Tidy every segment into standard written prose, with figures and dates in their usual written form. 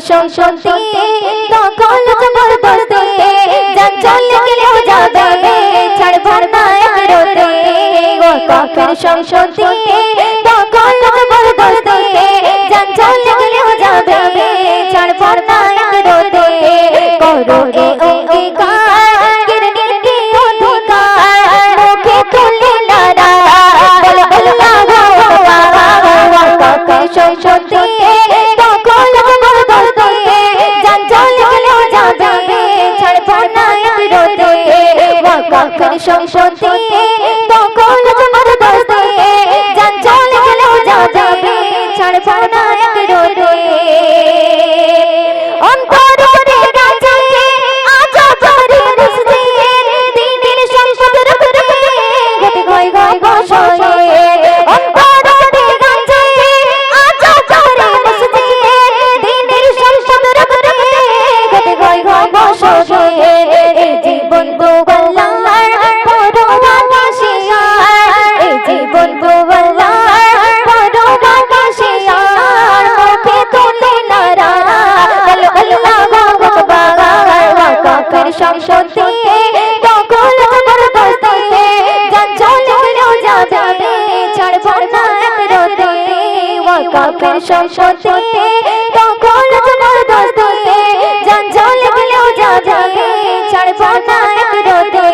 সংসতি দখল জবরদস্তি জান চলে গেলেও যাবে ছাড়ব না এক রোতে ও কাফের সংসতি দখল জবরদস্তি জান চলে গেলেও যাবে ছাড়ব না এক রোতে করো এ অঙ্গীকার কিরনীতি অধিকার মুখে তুলে নারা বল আল্লাহু আকবার কাফের সংসতি দখল জবরদস্তি জান চলে গেলেও যাবে ছাড়ব না এক রোতে ও কাফের সংসতি দখল জবরদস্তি জান চলে গেলেও যাবে ছাড়ব না এক রোতে অন্তর করে গেছে আজ পরে বুঝতে দিনের সংসদ রুখতে গতে গয় গয় গশয়ে অন্তর করে গেছে আজ পরে বুঝতে দিনের সংসদ রুখতে গতে গয় গয় গশয়ে এই জীবন গোবল্লার পরমাকাশিয়ার এই জীবন গোবল্লার পরমাকাশিয়ার মুখে তুলে নারা বলো আল্লাহু আকবার কাফের সংসতি দখল জবরদস্তি জান চলে গেলেও যাবে ছাড়ব না এক রোতে ও কাফের সংসতি দখল জবরদস্তি জান চলে গেলেও যাবে ছাড়ব না এক রোতে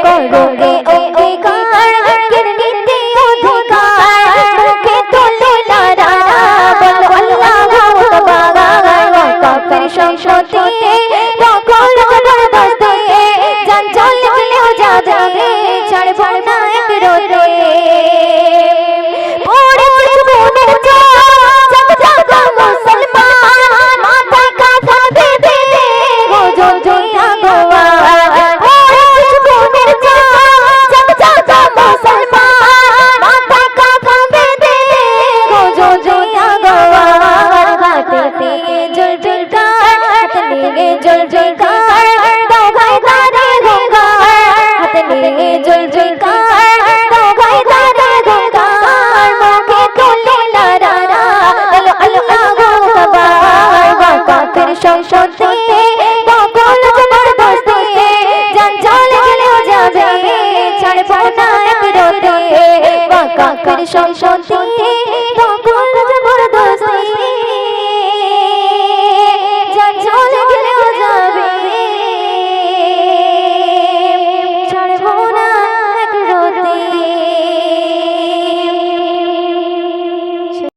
করো এ অঙ্গীকার কিরনীতি অধিকার মুখে তুলে নারা বলো আল্লাহু আকবার কাফের সংসতি দখল জবরদস্তি জান চলে গেলেও যাবে ছাড়ব না এক রোতে পড়ে জীবনের জাগ জাগ মুসলমান মাথায় কাঁথা বেঁধে গোজন জয়া গোয়া পড়ে জীবনের জাগ জাগ মুসলমান মাথায় কাঁথা বেঁধে গোজন জয়া গোয়া হাতে দিয়ে জল জল কার হাতে নিয়ে জল জল কার দাও গায় তারে গঙ্গার হাতে নিয়ে জল জল কার দাও গায় তারে গঙ্গার মুখে তুলে নারা বলো আল্লাহু আকবার কাফের সংসতি